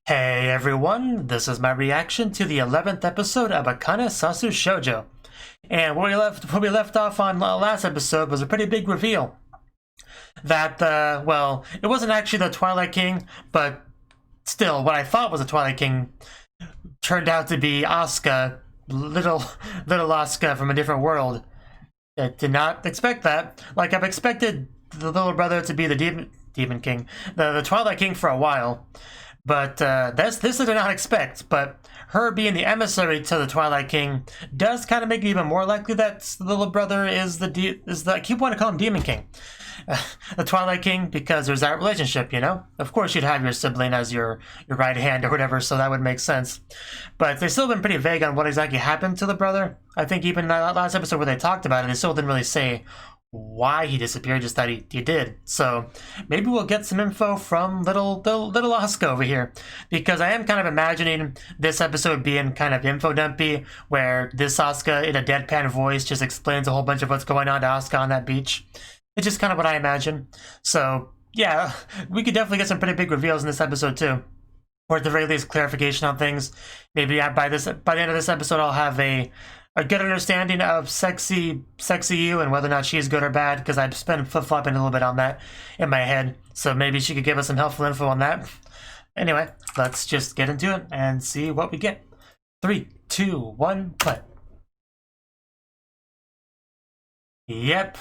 Hey everyone, this is my reaction to the 11th episode of Akanesasu Shoujo. And where we left off on last episode was a pretty big reveal. That, well, it wasn't actually the Twilight King, but still, what I thought was the Twilight King turned out to be Asuka, little Asuka from a different world. I did not expect that. Like, I've expected the little brother to be the Demon King, the Twilight King for a while. But this I did not expect. But her being the emissary to the Twilight King does kind of make it even more likely that the little brother is the I keep wanting to call him Demon King, the Twilight King, because there's that relationship, you know. Of course, you'd have your sibling as your right hand or whatever, so that would make sense. But they've still been pretty vague on what exactly happened to the brother. I think even in that last episode where they talked about it, they still didn't really say why he disappeared, just that he did. So maybe we'll get some info from little Asuka over here, because I am kind of imagining this episode being kind of info dumpy, where this Asuka in a deadpan voice just explains a whole bunch of what's going on to Asuka on that beach. It's just kind of what I imagine. So yeah, we could definitely get some pretty big reveals in this episode too, or at the very least clarification on things. Maybe by the end of this episode I'll have a good understanding of sexy you and whether or not she's good or bad, because I've been flip-flopping a little bit on that in my head. So maybe she could give us some helpful info on that. Anyway, let's just get into it and see what we get. 3, 2, 1, play. Yep.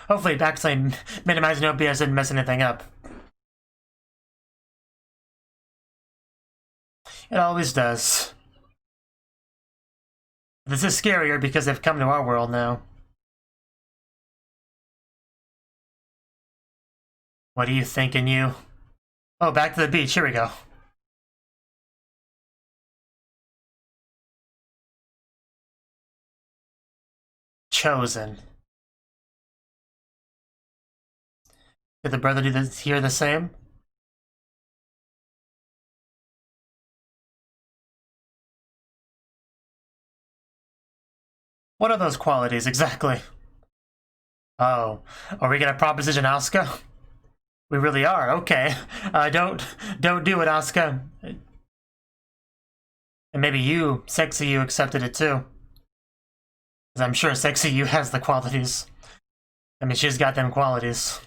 Hopefully backslide minimizing OBS didn't mess anything up. It always does. This is scarier because they've come to our world now. What are you thinking, you? Oh, back to the beach. Here we go. Chosen. Did the brother do this here the same? What are those qualities exactly? Oh, are we gonna proposition Asuka? We really are. Okay. Don't do it, Asuka. And maybe you, sexy you, accepted it too. Because I'm sure sexy you has the qualities. I mean, she's got them qualities.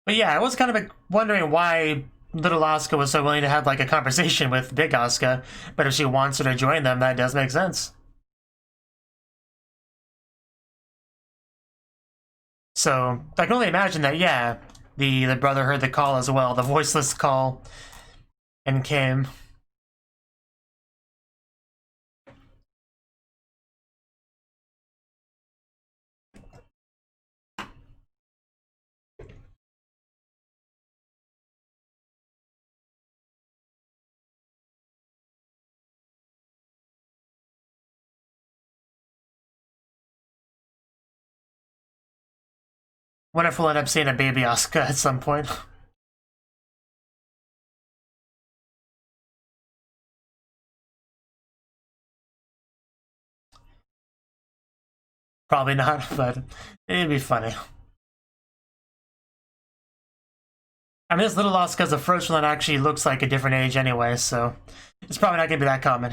But yeah, I was kind of wondering why little Asuka was so willing to have like a conversation with big Asuka, but if she wants her to join them, that does make sense. So I can only imagine that, yeah, the brother heard the call as well, the voiceless call, and came. Wonder if we'll end up seeing a baby Asuka at some point. Probably not, but it'd be funny. I mean, this little Asuka's the first one that actually looks like a different age anyway, so it's probably not gonna be that common.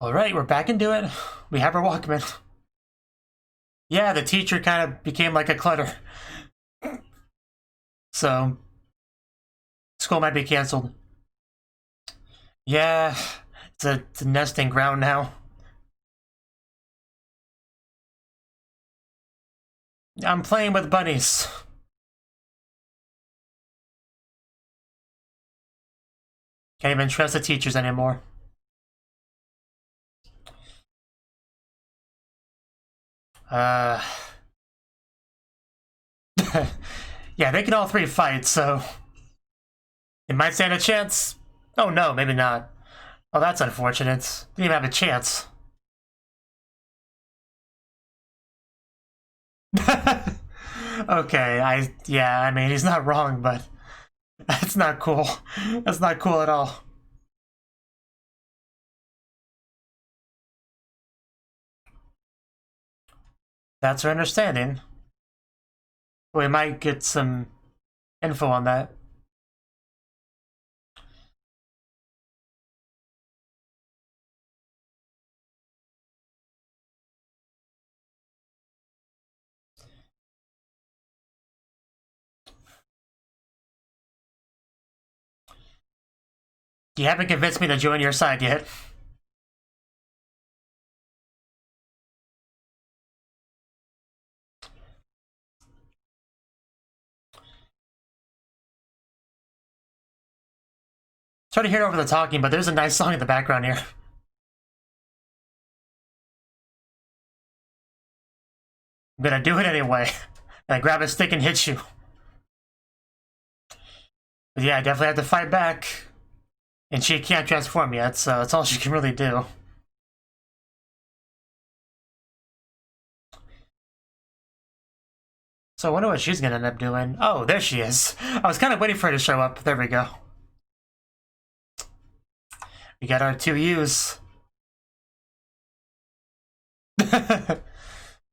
Alright, we're back into it. We have our Walkman. Yeah, the teacher kind of became like a clutter. So, school might be canceled. Yeah, it's a nesting ground now. I'm playing with bunnies. Can't even trust the teachers anymore. Yeah, they can all three fight, so it might stand a chance. Oh no, maybe not. Oh, that's unfortunate. Didn't even have a chance. Okay, I mean, he's not wrong, but That's not cool. That's not cool at all. That's her understanding. We might get some info on that. You haven't convinced me to join your side yet. Try to hear over the talking, but there's a nice song in the background here. I'm gonna do it anyway. And I grab a stick and hit you. But yeah, I definitely have to fight back. And she can't transform yet, so that's all she can really do. So I wonder what she's gonna end up doing. Oh, there she is. I was kind of waiting for her to show up. There we go. We got our two U's.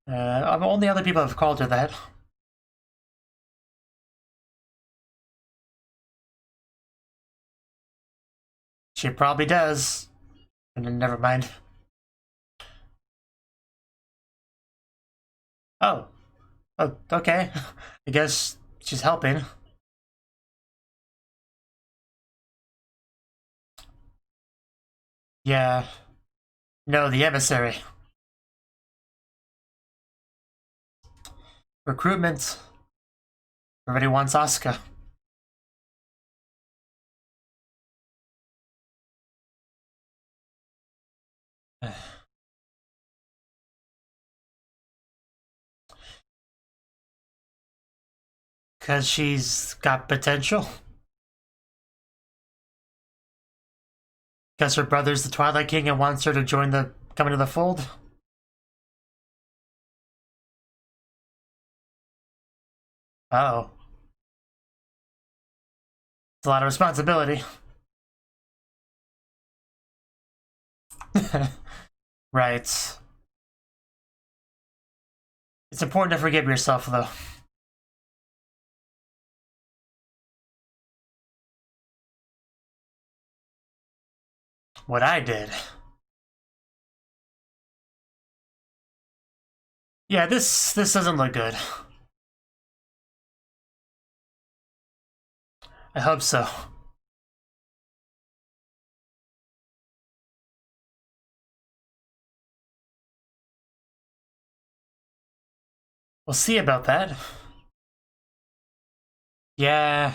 Only other people have called her that. She probably does. And then never mind. Oh. Oh, okay. I guess she's helping. Yeah. No, the emissary. Recruitment. Everybody wants Asuka. Because she's got potential. Because her brother's the Twilight King and wants her to come into the fold. Oh. It's a lot of responsibility. Right. It's important to forgive yourself, though. What I did. Yeah, this doesn't look good. I hope so. We'll see about that. Yeah.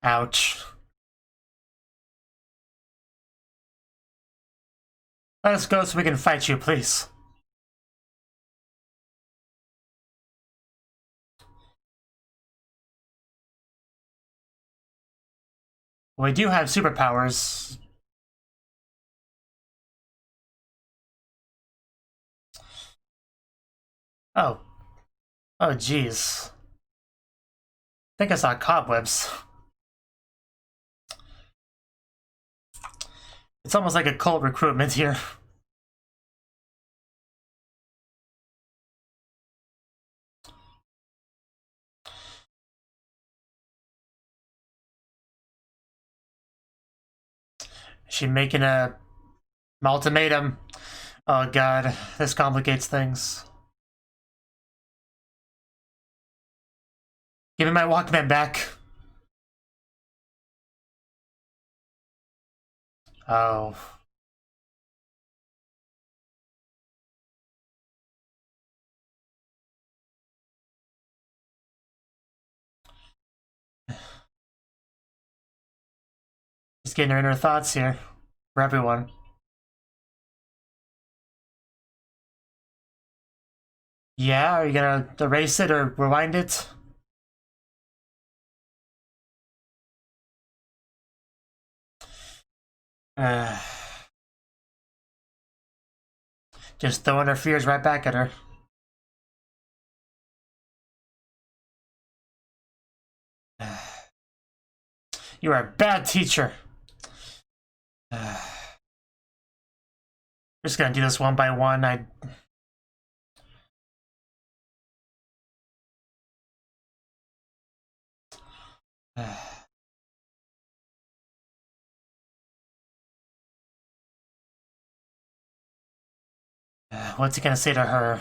Ouch. Let us go so we can fight you, please. We do have superpowers. Oh. Oh, jeez. I think I saw cobwebs. It's almost like a cult recruitment here. Is she making an ultimatum? Oh god, this complicates things. Give me my Walkman back. Oh. Just getting her inner thoughts here for everyone. Yeah, are you gonna erase it or rewind it? Uh, Just throwing her fears right back at her. You are a bad teacher. Just gonna do this one by one. What's he gonna say to her?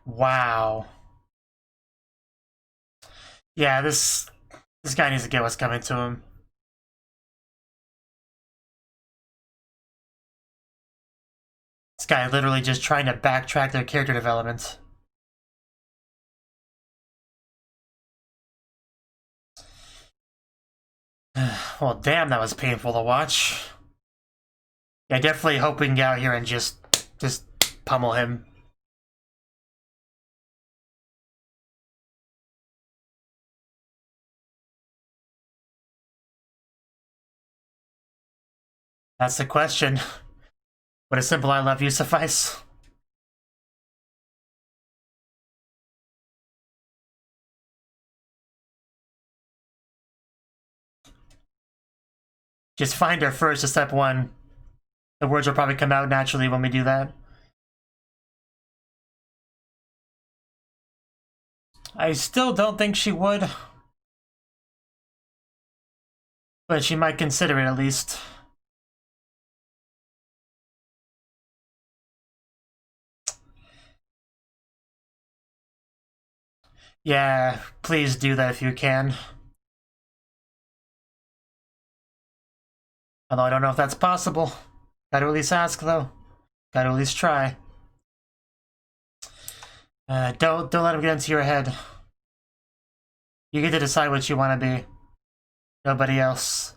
Wow. Yeah, this guy needs to get what's coming to him. This guy literally just trying to backtrack their character development. Well, damn, that was painful to watch. Yeah, definitely hope we can get out here and just pummel him. That's the question. Would a simple I love you suffice? Just find her first to step one. The words will probably come out naturally when we do that. I still don't think she would. But she might consider it at least. Yeah, please do that if you can. Although I don't know if that's possible. Gotta at least ask, though. Gotta at least try. Don't let him get into your head. You get to decide what you want to be. Nobody else.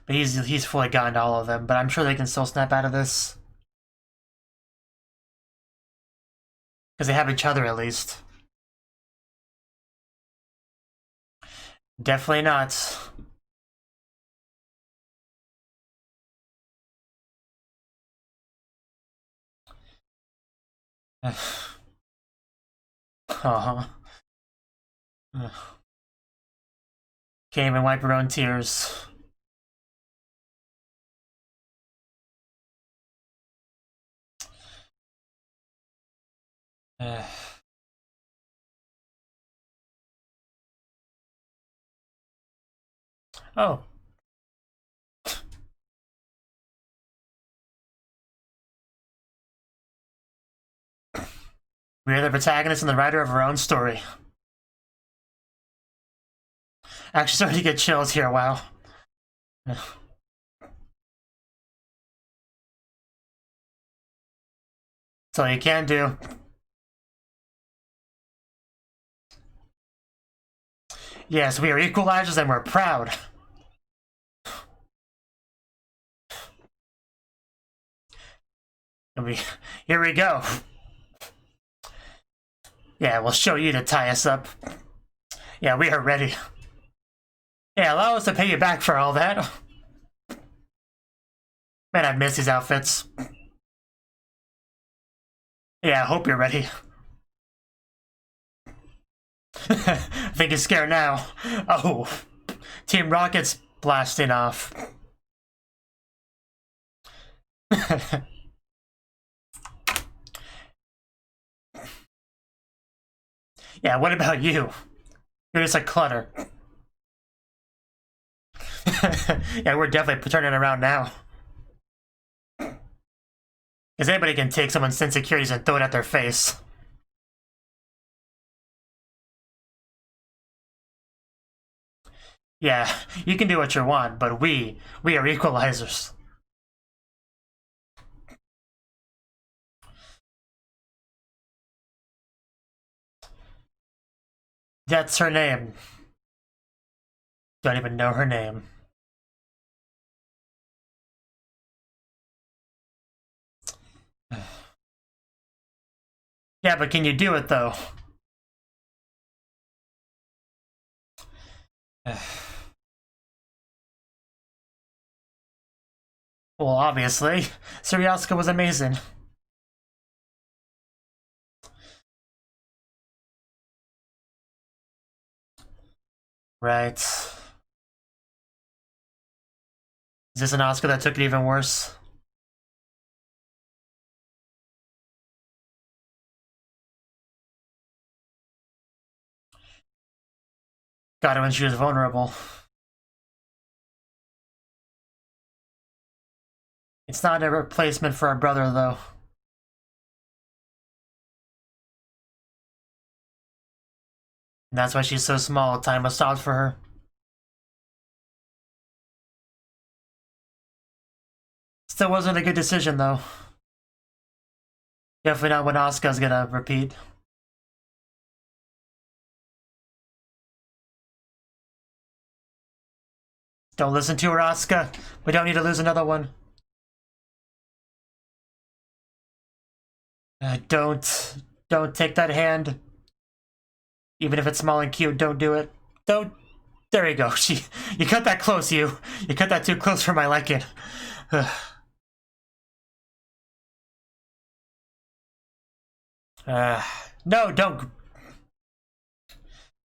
But he's fully gotten to all of them. But I'm sure they can still snap out of this. Because they have each other, at least. Definitely not. Uh-huh. Can't even wipe her own tears. Oh. We are the protagonist and the writer of our own story. Actually, starting to get chills here, wow. That's all you can do. Yes, we are equalizers and we're proud. Here we go. Yeah, we'll show you to tie us up. Yeah, we are ready. Yeah, allow us to pay you back for all that. Man, I miss these outfits. Yeah, I hope you're ready. I think he's scared now. Oh, Team Rocket's blasting off. Yeah, what about you? You're just a clutter. Yeah, we're definitely turning around now. Because anybody can take someone's insecurities and throw it at their face. Yeah, you can do what you want, but we are equalizers. That's her name. Don't even know her name. Yeah, but can you do it, though? Well, obviously. Suryaska was amazing. Right. Is this an Asuka that took it even worse? Got it when she was vulnerable. It's not a replacement for her brother, though. And that's why she's so small. Time was stopped for her. Still wasn't a good decision, though. Definitely not what Asuka's gonna repeat. Don't listen to her, Asuka. We don't need to lose another one. Don't take that hand. Even if it's small and cute, don't do it. Don't. There you go. You cut that close, you. You cut that too close for my liking. No, don't.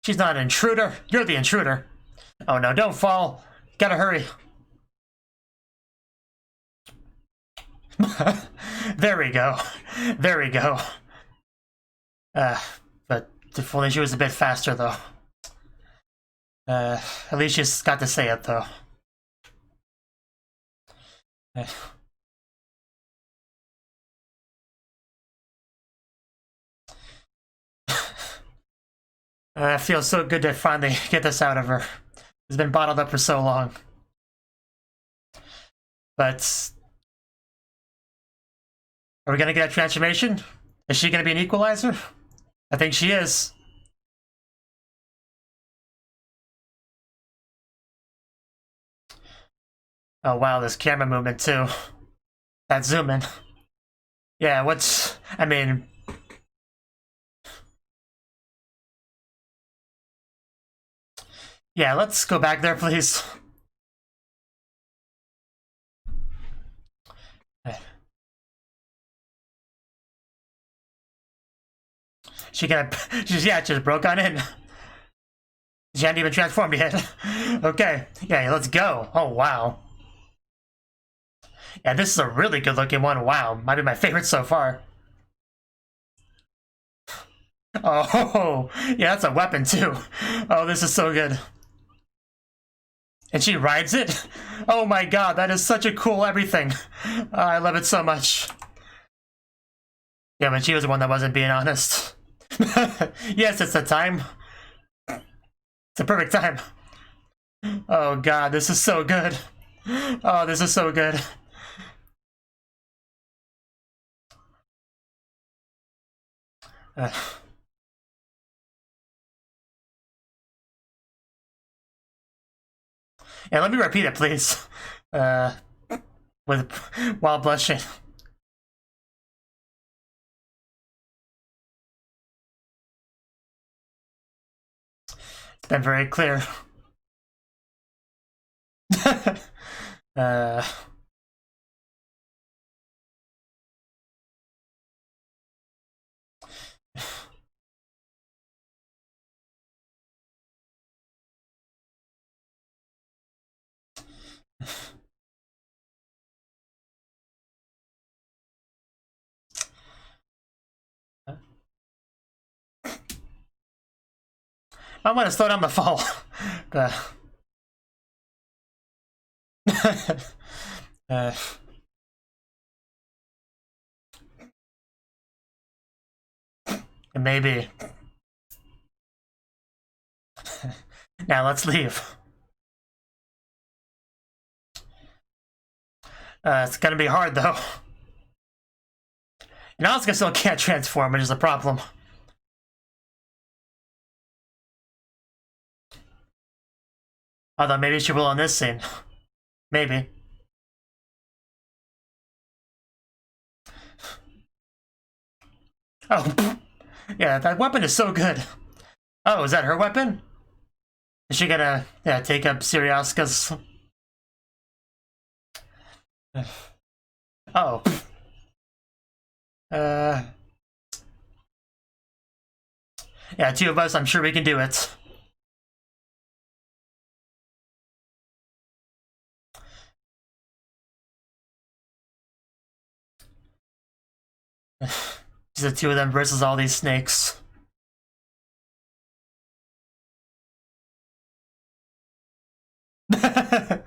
She's not an intruder. You're the intruder. Oh no, don't fall. Gotta hurry. There we go. There we go. But if only she was a bit faster, though. At least she's got to say it, though. It feels so good to finally get this out of her. It's been bottled up for so long. But are we gonna get a transformation? Is she gonna be an equalizer? I think she is. Oh wow, this camera movement too. That zoom in. Yeah, I mean... Yeah, let's go back there, please. She's just broke on in. She hadn't even transformed yet. Okay, yeah, let's go. Oh, wow. Yeah, this is a really good looking one. Wow, might be my favorite so far. Oh, yeah, that's a weapon too. Oh, this is so good. And she rides it? Oh my god, that is such a cool everything. I love it so much. Yeah, but she was the one that wasn't being honest. Yes, it's the time. It's a perfect time. Oh god, this is so good. Oh, this is so good. Yeah, let me repeat it, please. While blushing. been very clear. I want to slow down the fall. Maybe. Now let's leave. It's gonna be hard though. And Asuka still can't transform, which is a problem. Although maybe she will on this scene. Maybe. Oh, yeah, that weapon is so good. Oh, is that her weapon? Is she gonna, take up Asuka's? Oh. Yeah, two of us, I'm sure we can do it. Just the two of them versus all these snakes. They're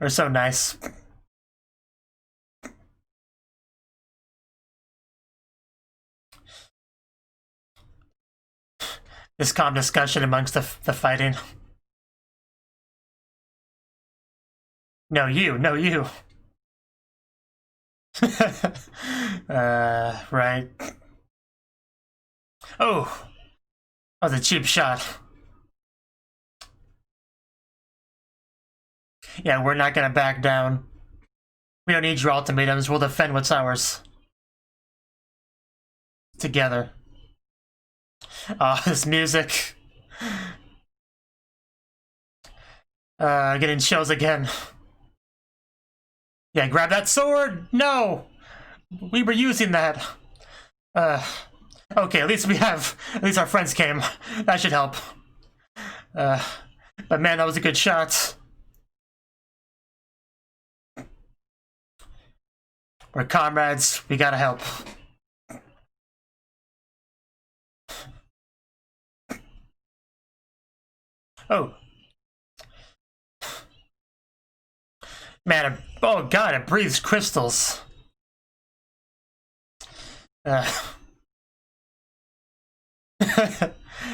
so nice. This calm discussion amongst the fighting. No, you. No, you. Right. Oh. That was a cheap shot. Yeah, we're not gonna back down. We don't need your ultimatums. We'll defend what's ours. Together. Oh, this music. Getting chills again. Yeah, grab that sword! No! We were using that. Okay, at least our friends came. That should help. But man, that was a good shot. We're comrades, we gotta help. Oh. Man, oh god, it breathes crystals. Hey,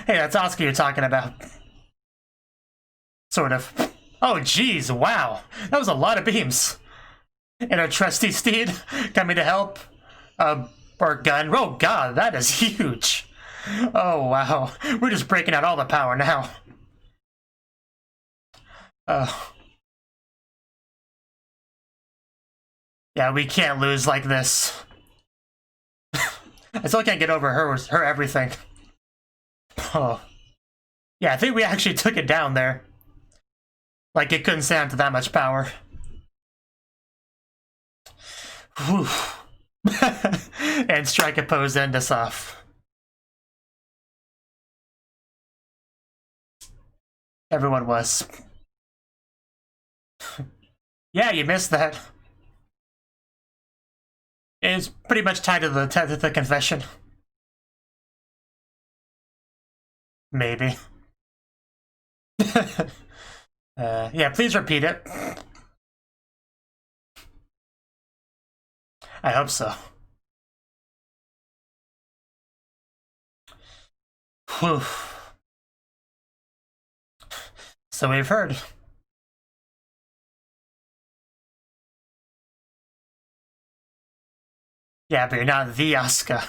that's Asuka you're talking about. Sort of. Oh jeez, wow. That was a lot of beams. And our trusty steed coming to help. Or gun. Oh god, that is huge. Oh wow. We're just breaking out all the power now. Yeah, we can't lose like this. I still can't get over her everything. Oh. Yeah, I think we actually took it down there. Like, it couldn't stand to that much power. Whew. And strike a pose to end us off. Everyone was. Yeah, you missed that. It's pretty much tied to the confession. Maybe. Yeah, please repeat it. I hope so. Whew. So we've heard. Yeah, but you're not the Asuka.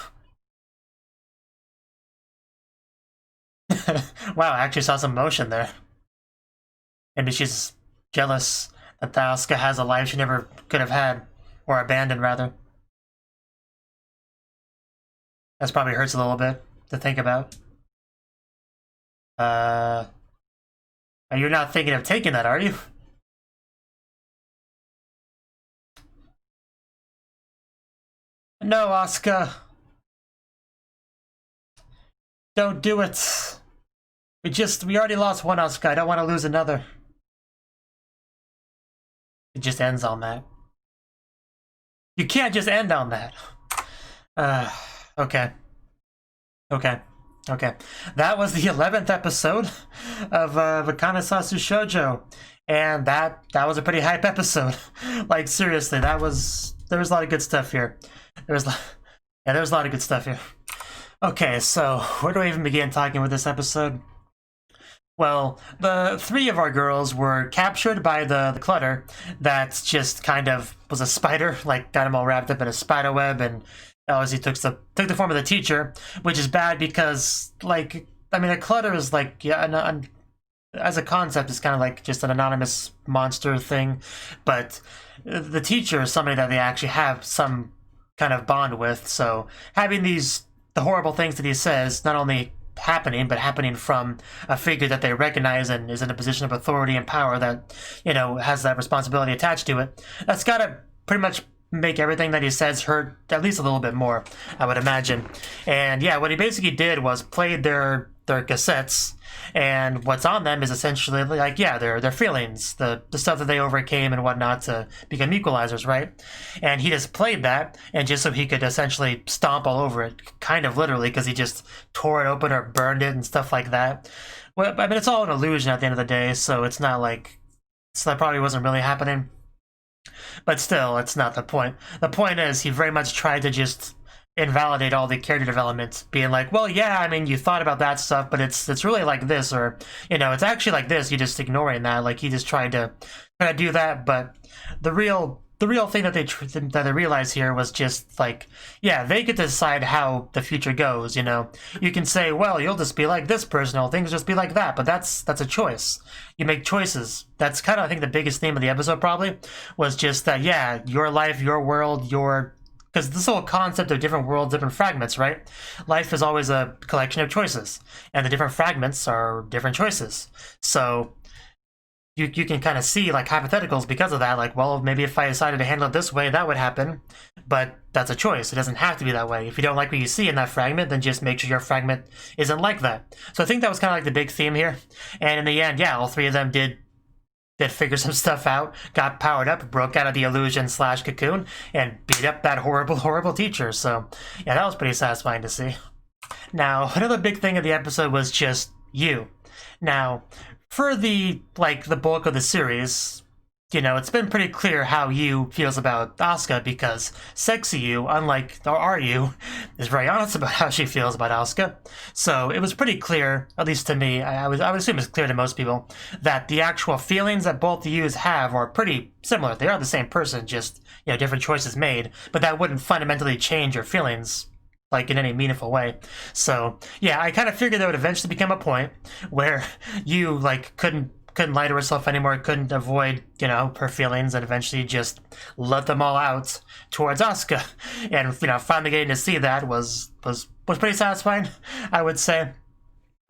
Wow, I actually saw some motion there. Maybe she's jealous that the Asuka has a life she never could have had. Or abandoned, rather. That probably hurts a little bit to think about. You're not thinking of taking that, are you? No, Asuka. Don't do it. We already lost one, Asuka. I don't want to lose another. It just ends on that. You can't just end on that. Okay. Okay. That was the 11th episode of Akanesasu Shoujo. And that was a pretty hype episode. Like, seriously, there was a lot of good stuff here. There was a lot of good stuff here. Okay, so where do I even begin talking with this episode? Well, the three of our girls were captured by the clutter that just kind of was a spider, like got them all wrapped up in a spider web, and obviously took the form of the teacher, which is bad because, like, I mean, a clutter is like, yeah, as a concept, it's kind of like just an anonymous monster thing, but the teacher is somebody that they actually have some kind of bond with, so having the horrible things that he says, not only happening, but happening from a figure that they recognize and is in a position of authority and power that, you know, has that responsibility attached to it, that's gotta pretty much make everything that he says hurt at least a little bit more, I would imagine. And yeah, what he basically did was played their cassettes, and what's on them is essentially like, yeah, their feelings, the stuff that they overcame and whatnot to become equalizers, right? And he just played that, and just so he could essentially stomp all over it, kind of literally, because he just tore it open or burned it and stuff like that. Well, I mean, it's all an illusion at the end of the day, so it's not like, so that probably wasn't really happening. But still, it's not the point. The point is, he very much tried to just invalidate all the character development, being like, well, yeah, I mean, you thought about that stuff, but it's really like this, or, you know, it's actually like this, you're just ignoring that. Like, he just tried to do that, but the real thing that they realized here was just like, yeah, they get to decide how the future goes, you know. You can say, well, you'll just be like this person, or things just be like that, but that's a choice. You make choices. That's kind of, I think, the biggest theme of the episode probably was just that, yeah, your life, your world, because this whole concept of different worlds, different fragments, right? Life is always a collection of choices, and the different fragments are different choices. So you can kind of see, like, hypotheticals because of that, like, well, maybe if I decided to handle it this way, that would happen, but that's a choice. It doesn't have to be that way. If you don't like what you see in that fragment, then just make sure your fragment isn't like that. So I think that was kind of like the big theme here, and in the end, yeah, all three of them did figure some stuff out, got powered up, broke out of the illusion / cocoon, and beat up that horrible teacher. So yeah, that was pretty satisfying to see. Now, another big thing of the episode was just Yu. Now, for the bulk of the series, you know, it's been pretty clear how Yu feels about Asuka, because Sexy Yu, unlike our Yu, is very honest about how she feels about Asuka. So it was pretty clear, at least to me, I would assume it's clear to most people, that the actual feelings that both the Yus have are pretty similar. They are the same person, just, you know, different choices made, but that wouldn't fundamentally change your feelings, like, in any meaningful way. So yeah, I kind of figured there would eventually become a point where Yu, like, couldn't lie to herself anymore, couldn't avoid, you know, her feelings, and eventually just let them all out towards Asuka. And, you know, finally getting to see that was pretty satisfying, I would say,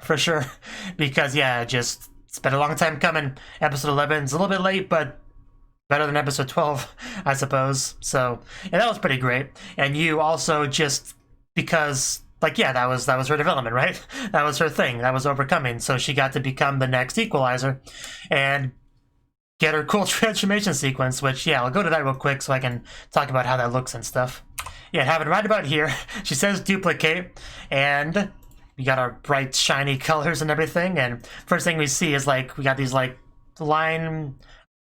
for sure. Because, yeah, it's been a long time coming. Episode 11 is a little bit late, but better than episode 12, I suppose. So, yeah, that was pretty great. And you also just, because, like, yeah, that was her development, right? That was her thing. That was overcoming. So she got to become the next equalizer and get her cool transformation sequence, which, yeah, I'll go to that real quick so I can talk about how that looks and stuff. Yeah, have it right about here. She says duplicate, and we got our bright, shiny colors and everything, and first thing we see is, like, we got these, like, line...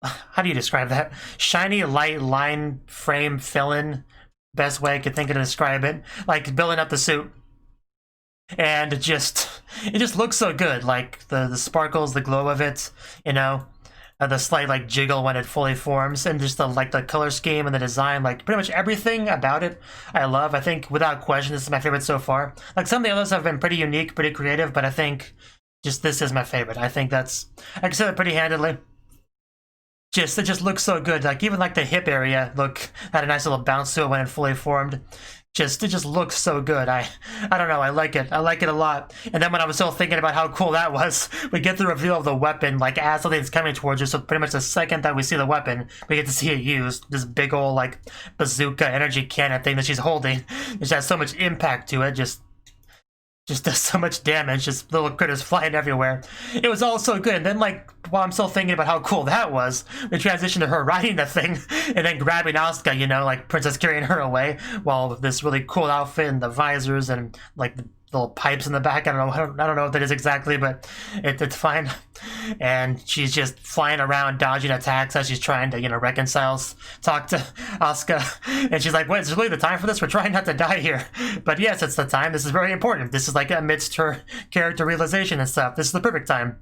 How do you describe that? Shiny, light line frame fill-in. Best way I could think of to describe it. Like, building up the suit. And it just looks so good, like the sparkles, the glow of it, you know, the slight, like, jiggle when it fully forms, and just the color scheme and the design, like, pretty much everything about it I love. I think without question this is my favorite so far. Like, some of the others have been pretty unique, pretty creative, but I think just this is my favorite. I think I can say that pretty handedly. It just looks so good. Like, even like the hip area had a nice little bounce to it when it fully formed. it just looks so good. I don't know, I like it a lot. And then when I was still thinking about how cool that was, we get the reveal of the weapon like as something's coming towards us. So pretty much the second that we see the weapon, we get to see it used. This big old like bazooka energy cannon thing that she's holding, which has so much impact to it. Just does so much damage, just little critters flying everywhere. It was all so good. And then, like, while I'm still thinking about how cool that was, we transitioned to her riding the thing and then grabbing Asuka, you know, like Princess carrying her away, while this really cool outfit and the visors and, like, the little pipes in the back. I don't know what that is exactly, but it's fine. And she's just flying around, dodging attacks as she's trying to, you know, talk to Asuka. And she's like, "Wait, is this really the time for this? We're trying not to die here." But yes, it's the time. This is very important. This is like amidst her character realization and stuff. This is the perfect time.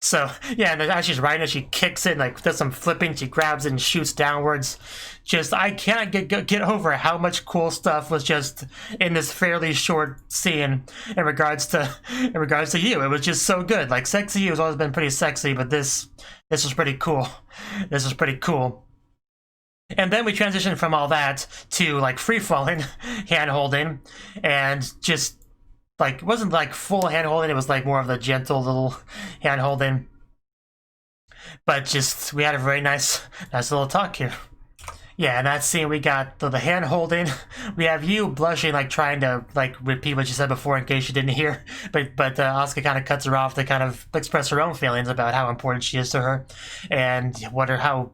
So, yeah, and as she's riding it, she kicks it, like, does some flipping, she grabs it and shoots downwards. Just, I cannot get over how much cool stuff was just in this fairly short scene in regards to you. It was just so good. Like, Sexy You has always been pretty sexy, but this was pretty cool. This was pretty cool. And then we transition from all that to, like, free-falling hand-holding, and just, like, it wasn't like full hand-holding, it was like more of the gentle little hand-holding. But just, we had a very nice little talk here. Yeah, in that scene we got the hand-holding. We have you blushing, like trying to like repeat what you said before in case you didn't hear. But Asuka kind of cuts her off to kind of express her own feelings about how important she is to her. And how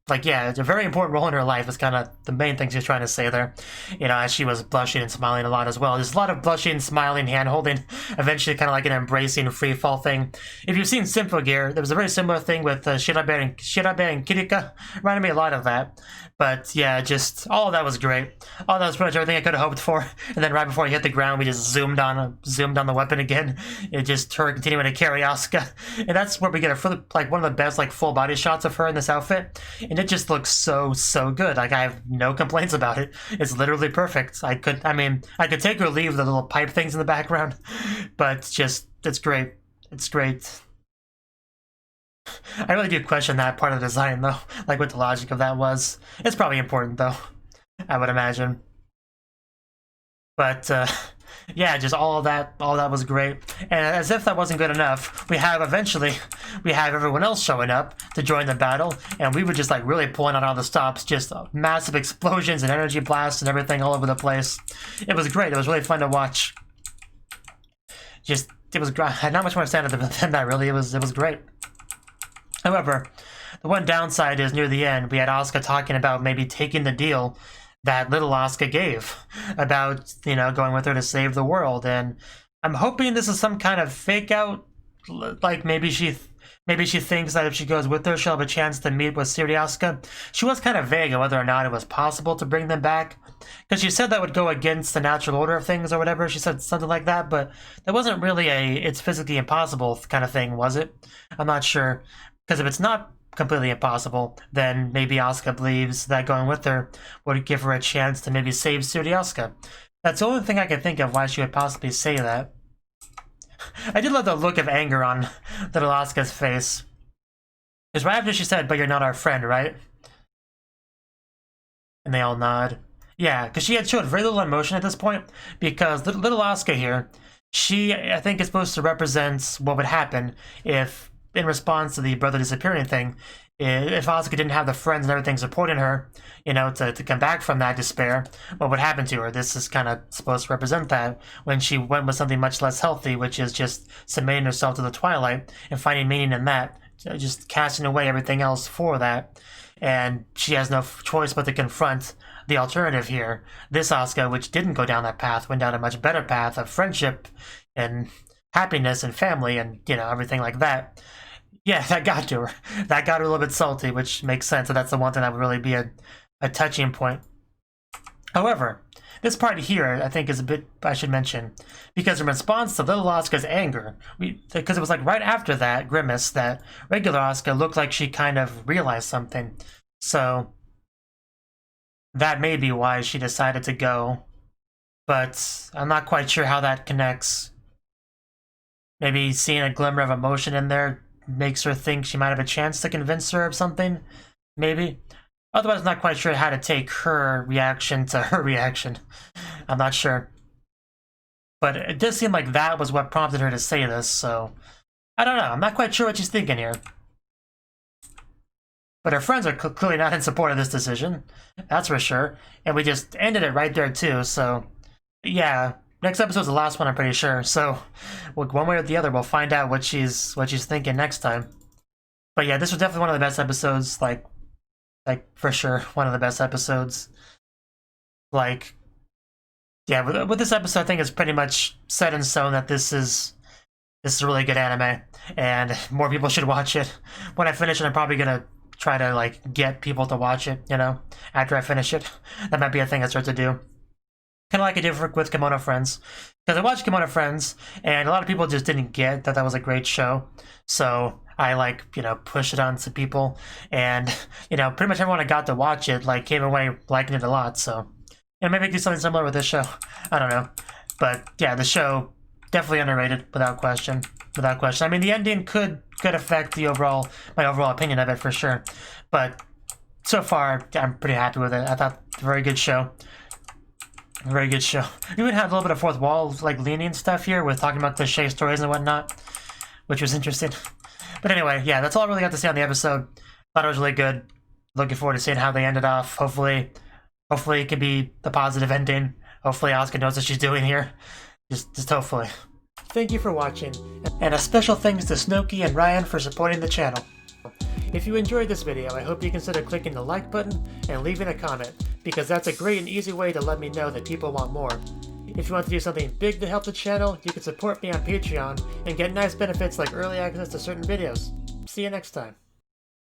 like, yeah, it's a very important role in her life is kind of the main thing she's trying to say there. You know, as she was blushing and smiling a lot as well. There's a lot of blushing, smiling, hand-holding, eventually kind of like an embracing free fall thing. If you've seen Symphogear, there was a very similar thing with Shirabe and Kirika. Reminded me a lot of that. But yeah, just all of that was great. All that was pretty much everything I could have hoped for. And then right before he hit the ground, we just zoomed on the weapon again. It just her continuing to carry Asuka. And that's where we get like one of the best like full body shots of her in this outfit. And it just looks so good. Like, I have no complaints about it. It's literally perfect. I could take or leave the little pipe things in the background, but just, it's great. It's great. I really do question that part of the design, though. Like, what the logic of that was. It's probably important, though, I would imagine. But, yeah, just all that was great. And as if that wasn't good enough, we have everyone else showing up to join the battle, and we were just like really pulling out all the stops, just massive explosions and energy blasts and everything all over the place. It was great. It was really fun to watch. Just, it was great. I had not much more to say than that, really. It was great. However, the one downside is near the end, we had Asuka talking about maybe taking the deal that little Asuka gave about, you know, going with her to save the world. And I'm hoping this is some kind of fake out, like maybe she thinks that if she goes with her, she'll have a chance to meet with Siri Asuka. She was kind of vague on whether or not it was possible to bring them back, because she said that would go against the natural order of things or whatever. She said something like that, but that wasn't really it's physically impossible kind of thing, was it? I'm not sure, because if it's not completely impossible, then maybe Asuka believes that going with her would give her a chance to maybe save Suri Asuka. That's the only thing I can think of why she would possibly say that. I did love the look of anger on little Asuka's face. Because right after she said, "But you're not our friend, right?" And they all nod. Yeah, because she had showed very little emotion at this point, because little Asuka here, she, I think, is supposed to represent what would happen if, in response to the brother disappearing thing, if Asuka didn't have the friends and everything supporting her, you know, to come back from that despair, what would happen to her? This is kind of supposed to represent that, when she went with something much less healthy, which is just submitting herself to the twilight and finding meaning in that, just casting away everything else for that. And she has no choice but to confront the alternative here. This Asuka, which didn't go down that path, went down a much better path of friendship and happiness and family and, you know, everything like that. Yeah, that got to her. That got her a little bit salty, which makes sense. So that's the one thing that would really be a touching point. However, this part here, I think, is a bit, I should mention, because in response to little Asuka's anger, because it was like right after that grimace that regular Asuka looked like she kind of realized something. So that may be why she decided to go. But I'm not quite sure how that connects. Maybe seeing a glimmer of emotion in there makes her think she might have a chance to convince her of something, maybe. Otherwise, I'm not quite sure how to take her reaction to her reaction. I'm not sure. But it does seem like that was what prompted her to say this, so... I don't know, I'm not quite sure what she's thinking here. But her friends are clearly not in support of this decision. That's for sure. And we just ended it right there too, so... Yeah, next episode's the last one, I'm pretty sure. So, one way or the other, we'll find out what she's thinking next time. But yeah, this was definitely one of the best episodes, like for sure, one of the best episodes. Like, yeah, with this episode, I think it's pretty much set in stone that this is a really good anime, and more people should watch it. When I finish it, I'm probably gonna try to, like, get people to watch it, you know, after I finish it. That might be a thing I start to do. Kind of like I did with Kemono Friends. Because I watched Kemono Friends, and a lot of people just didn't get that was a great show. So I, like, you know, pushed it on to people, and, you know, pretty much everyone I got to watch it, like, came away liking it a lot, so... And maybe I can do something similar with this show. I don't know. But, yeah, the show, definitely underrated, without question. Without question. I mean, the ending could affect the my overall opinion of it, for sure. But, so far, I'm pretty happy with it. I thought, very good show. Very good show. We even had a little bit of fourth wall, like, leaning stuff here with talking about cliche stories and whatnot, which was interesting. But anyway, yeah, that's all I really got to say on the episode. Thought it was really good. Looking forward to seeing how they ended off. Hopefully it can be the positive ending. Hopefully Asuka knows what she's doing here. Just hopefully. Thank you for watching, and a special thanks to Cnouki and Ryan for supporting the channel. If you enjoyed this video, I hope you consider clicking the like button and leaving a comment, because that's a great and easy way to let me know that people want more. If you want to do something big to help the channel, you can support me on Patreon and get nice benefits like early access to certain videos. See you next time.